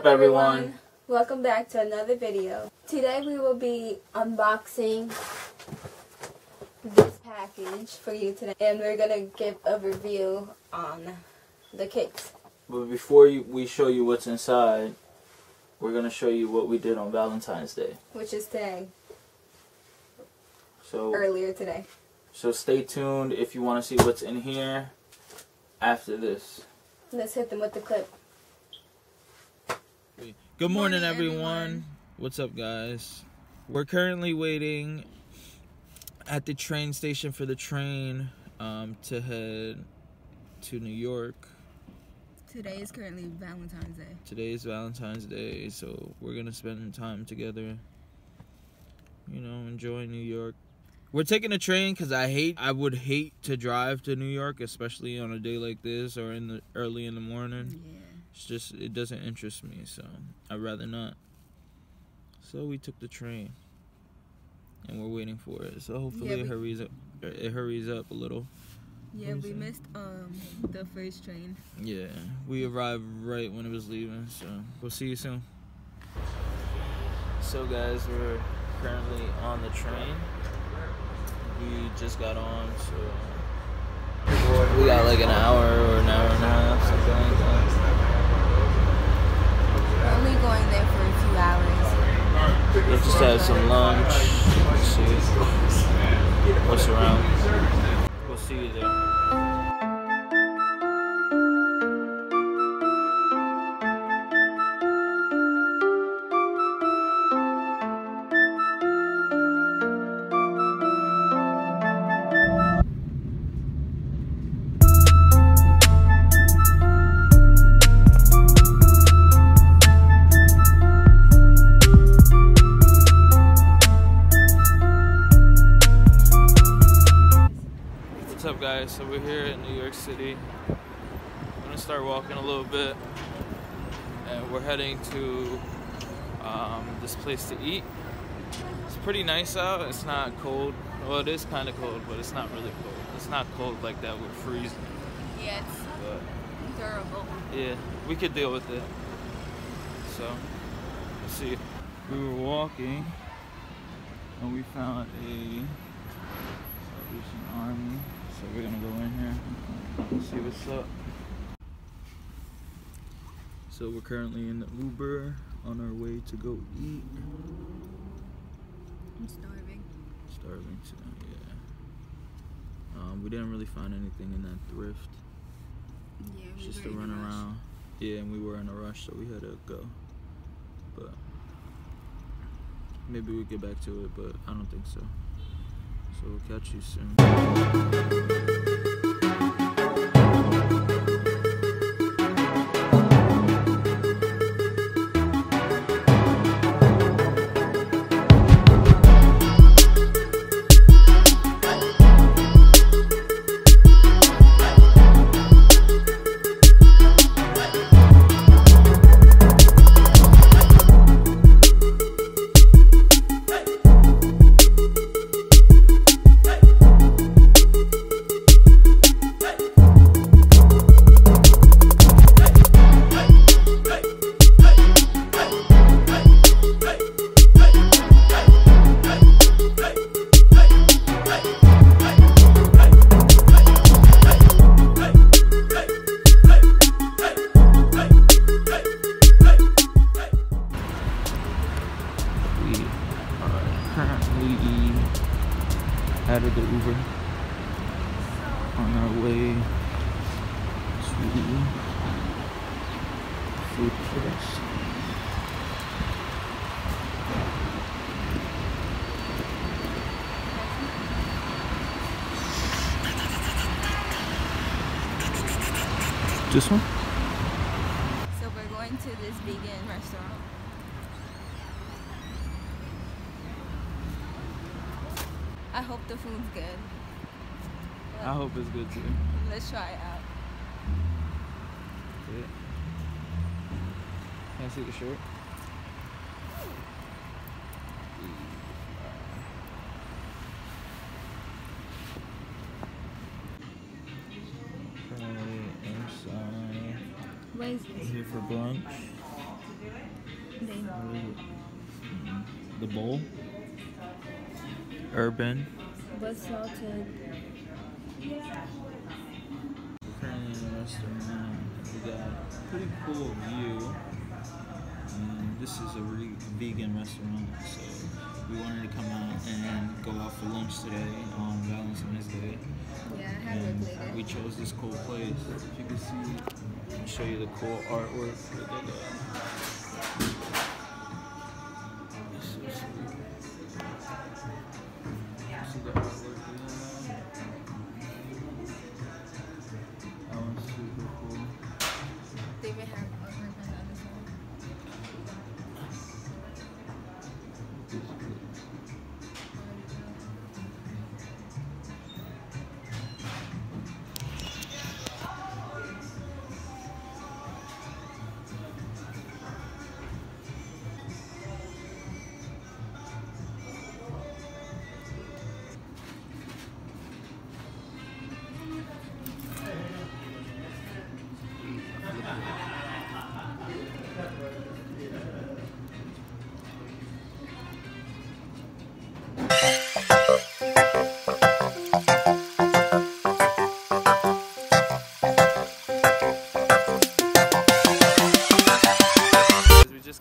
everyone? Welcome back to another video. Today we will be unboxing this package for you today, and we're gonna give a review on the cakes. But before we show you what's inside, we're gonna show you what we did on Valentine's Day, which is today. So earlier today. So stay tuned if you want to see what's in here after this. Let's hit them with the clip. Good morning, everyone. What's up, guys? We're currently waiting at the train station for the train to head to New York. Today is currently Valentine's Day. Today is Valentine's Day, so we're gonna spend time together. You know, enjoy New York. We're taking a train because I would hate to drive to New York, especially on a day like this or early in the morning. Yeah. It's just, it doesn't interest me, so I'd rather not. So we took the train, and we're waiting for it. So hopefully it hurries up a little. Yeah, we missed the first train. Yeah, we arrived right when it was leaving, so we'll see you soon. So guys, we're currently on the train. We just got on, so we got like an hour or an hour and a half, something like that. We're only going there for a few hours. We'll just have some lunch. Let's see what's around. We'll see you there. What's up, guys? So we're here in New York City. I'm gonna start walking a little bit, and we're heading to this place to eat. It's pretty nice out. It's not cold. Well, it is kind of cold, but it's not really cold. It's not cold like that. We're freezing. Yeah, it's durable. Yeah, we could deal with it. So, let's see. We were walking, and we found a Salvation Army. So we're gonna go in here and see what's up. So we're currently in the Uber on our way to go eat. I'm starving. Starving too, yeah. We didn't really find anything in that thrift. Yeah, It's just to run around. Yeah, and we were in a rush, so we had to go. But maybe we'll get back to it, but I don't think so. So we'll catch you soon. Out of the Uber on our way to food place. This one? So we're going to this vegan restaurant. I hope the food's good. I hope it's good too. Let's try it out. Yeah. Can I see the shirt? What is this? We're here for brunch. The bowl. Urban. But salted. We're currently in a restaurant. We got a pretty cool view. And this is a vegan restaurant, so we wanted to come out and go out for lunch today on Valentine's Day. Yeah, I have it later. We chose this cool place. If you can see, I'll show you the cool artwork that they got. It's so sweet. See the artwork they have? That one's super cool. They may have artwork on the other side.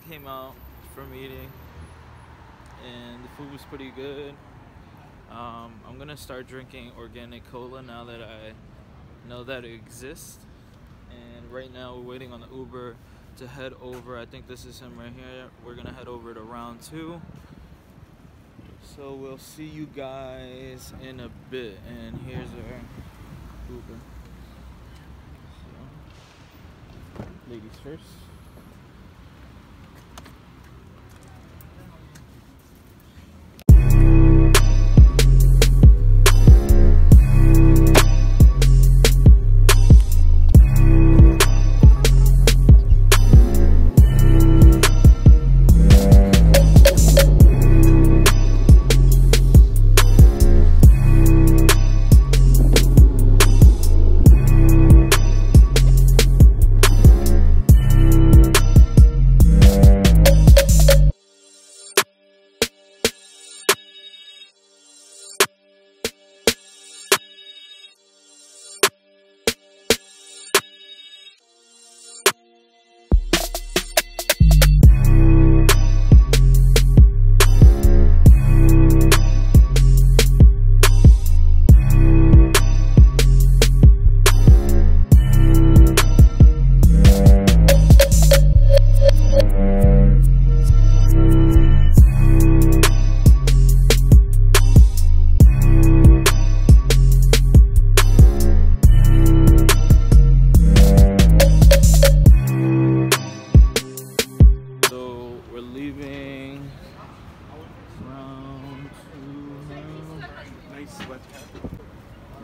Came out from eating and the food was pretty good. I'm gonna start drinking organic cola now that I know that it exists, and right now we're waiting on the Uber to head over. I think this is him right here. We're gonna head over to round 2, so we'll see you guys in a bit. And here's our Uber. So, ladies first.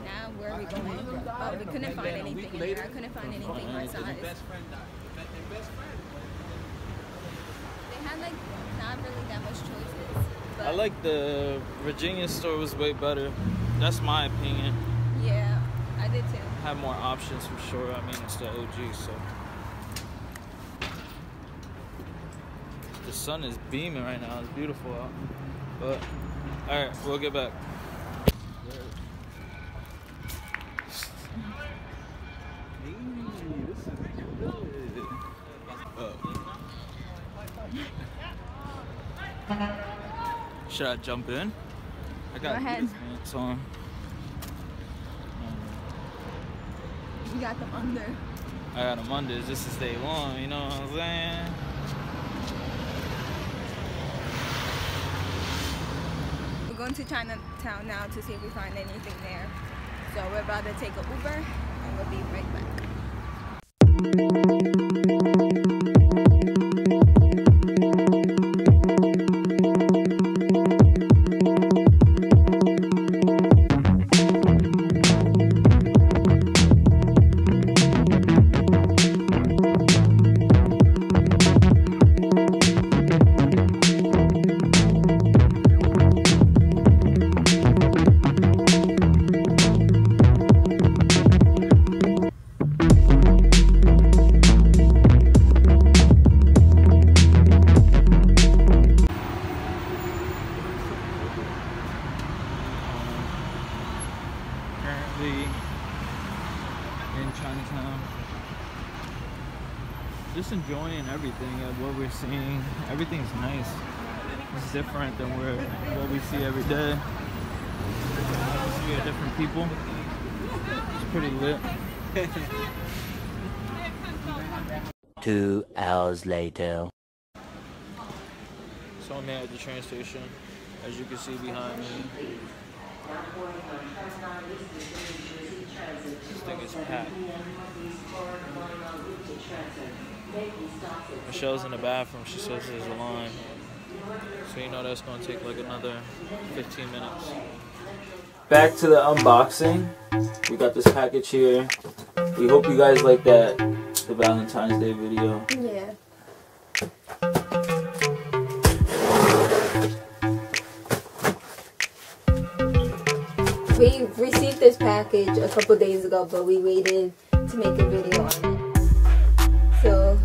Now where are we going? Oh, we couldn't find anything in here. I couldn't find anything my size. They had like not really that much choices. But I like the Virginia store was way better. That's my opinion. Yeah, I did too. Have more options for sure. I mean, it's the OG, so. The sun is beaming right now. It's beautiful out. But, alright, we'll get back. Should I jump in? I got Go ahead. these pants on. You got them under. I got them under. This is day one, you know what I'm saying? We're going to Chinatown now to see if we find anything there. So we're about to take an Uber and we'll be right back. movie in Chinatown. Just enjoying everything and what we're seeing. Everything's nice. It's different than what we see every day. We have different people. It's pretty lit. 2 hours later. So I'm at the train station, as you can see behind me. This thing is packed. Michelle's in the bathroom. She says there's a line. So you know that's going to take like another 15 minutes. Back to the unboxing. We got this package here. We hope you guys like the Valentine's Day video. Yeah. We received this package a couple days ago, but we waited to make a video on it. So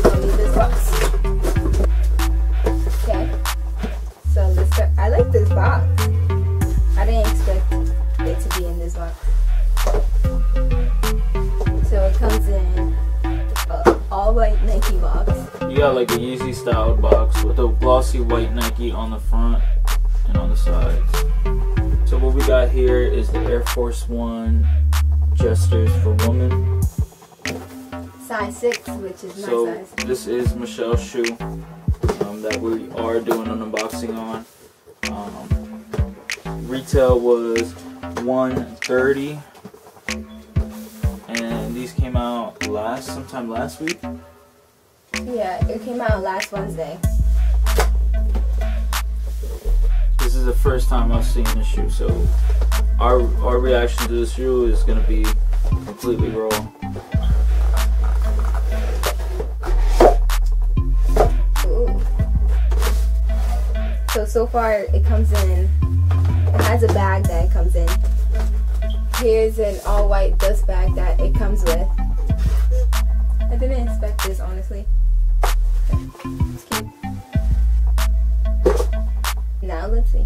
I'll leave this box. Okay. So let's start. I like this box. I didn't expect it to be in this box. So it comes in an all white Nike box. You got like a Yeezy styled box with a glossy white Nike on the front and on the sides. So what we got here is the Air Force One Jesters for women. Size 6, which is my So size. this is Michelle's shoe that we are doing an unboxing on. Retail was $130. These came out sometime last week. Yeah, it came out last Wednesday. This is the first time I've seen this shoe, so our reaction to this shoe is gonna be completely raw. Ooh. So far it comes in. It has a bag that it comes in. Here's an all-white dust bag that it comes with. I didn't expect this, honestly. It's cute. Now let's see.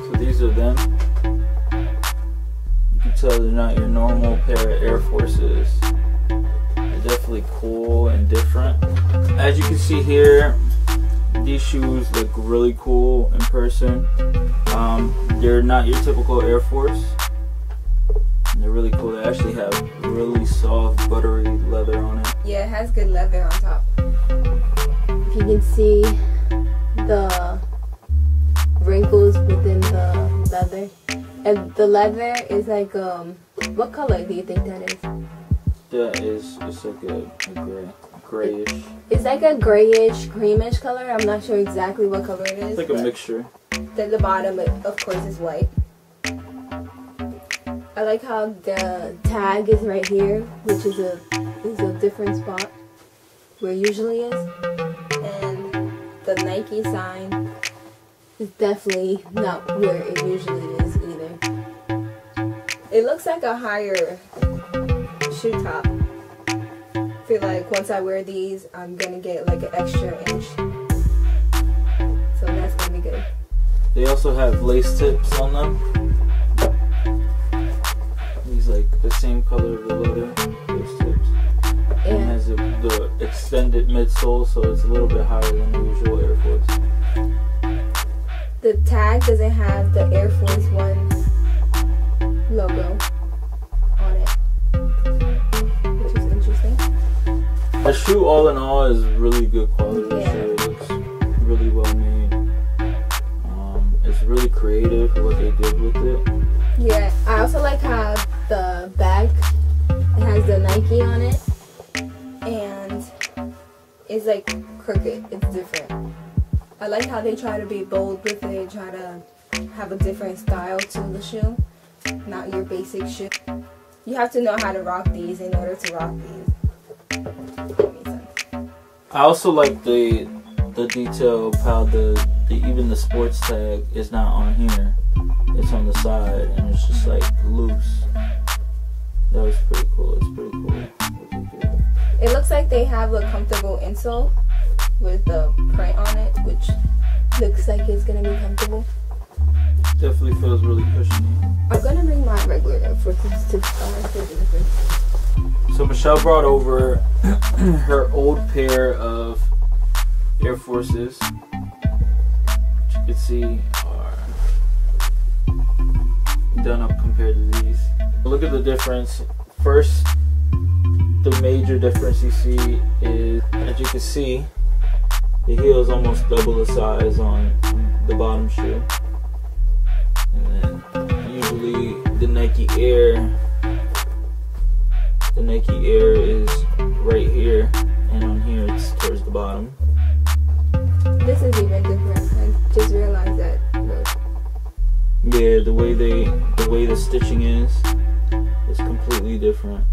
So these are them. So they're not your normal pair of Air Forces. They're definitely cool and different. As you can see here, these shoes look really cool in person. They're not your typical Air Force. They're really cool. They actually have really soft, buttery leather on it. Yeah, it has good leather on top. If you can see the wrinkles within the leather. And the leather is like, what color do you think that is? That is, it's like a grayish. It's like a grayish, creamish color. I'm not sure exactly what color it is. It's like a mixture. Then the bottom, of course, is white. I like how the tag is right here, which is a different spot where it usually is. And the Nike sign is definitely not where it usually is either. It looks like a higher shoe top. I feel like once I wear these, I'm gonna get like an extra inch. So that's gonna be good. They also have lace tips on them. These like the same color of the leather, lace tips. And it has the extended midsole, so it's a little bit higher than the usual Air Force. The tag doesn't have the Air Force One logo on it, which is interesting. The shoe, all in all, is really good quality. Yeah. Shoe. It looks really well made. It's really creative for what they did with it. Yeah, I also like how the back has the Nike on it, and it's like crooked. It's different. I like how they try to be bold with it, try to have a different style to the shoe, not your basic shoe. You have to know how to rock these in order to rock these. That makes sense. I also like the detail of how the even the sports tag is not on here. It's on the side and it's just like loose. That was pretty cool. It's pretty cool. It looks like they have a comfortable insole with the print on it, which looks like it's gonna be comfortable. Definitely feels really cushiony. I'm gonna bring my regular Air Forces to the difference. So Michelle brought over her old pair of Air Forces, which you can see are done up compared to these. Look at the difference. First, the major difference you see is, as you can see, the heel is almost double the size on the bottom shoe. And then usually the Nike Air is right here, and on here it's towards the bottom. This is even different. I just realized that. Look. Yeah, the way the stitching is completely different.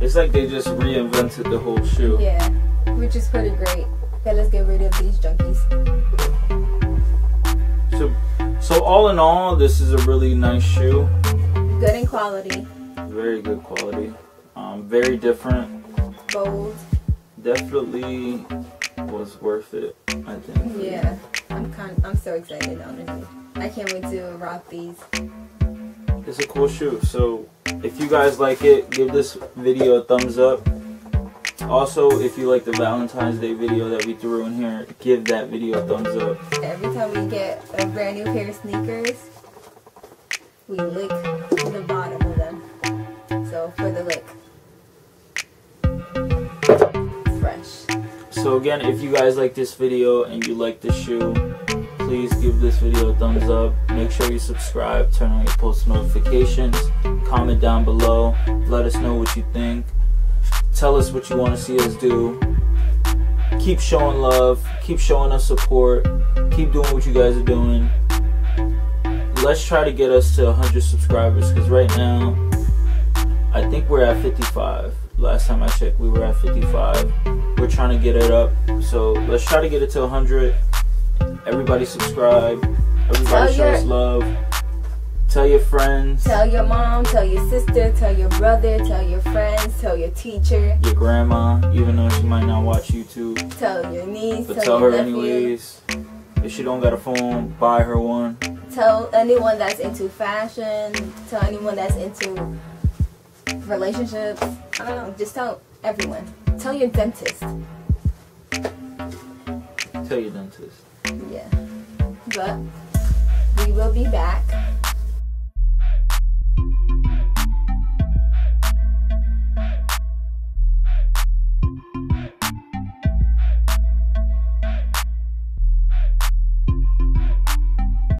It's like they just reinvented the whole shoe. Yeah, which is pretty great. Okay, let's get rid of these junkies. So all in all, this is a really nice shoe. Good in quality. Very good quality. Very different. Bold. Definitely was worth it, I think. Yeah, I'm so excited, honestly. I can't wait to rock these. It's a cool shoe. So if you guys like it, give this video a thumbs up. Also, if you like the Valentine's Day video that we threw in here, give that video a thumbs up. Every time we get a brand new pair of sneakers, we lick the bottom of them. So for the lick. Fresh. So again, if you guys like this video and you like this shoe, please give this video a thumbs up. Make sure you subscribe, turn on your post notifications, comment down below, let us know what you think. Tell us what you want to see us do. Keep showing love, keep showing us support, keep doing what you guys are doing. Let's try to get us to 100 subscribers, because right now I think we're at 55. Last time I checked, we were at 55. We're trying to get it up, so let's try to get it to 100. Everybody subscribe. Everybody show us love. Tell your friends. Tell your mom, tell your sister, tell your brother, tell your friends, tell your teacher. Your grandma, even though she might not watch YouTube. Tell your niece, but tell her your nephew. anyways. If she don't got a phone, buy her one. Tell anyone that's into fashion. Tell anyone that's into relationships. I don't know, just tell everyone. Tell your dentist. Tell your dentist. Yeah. But we will be back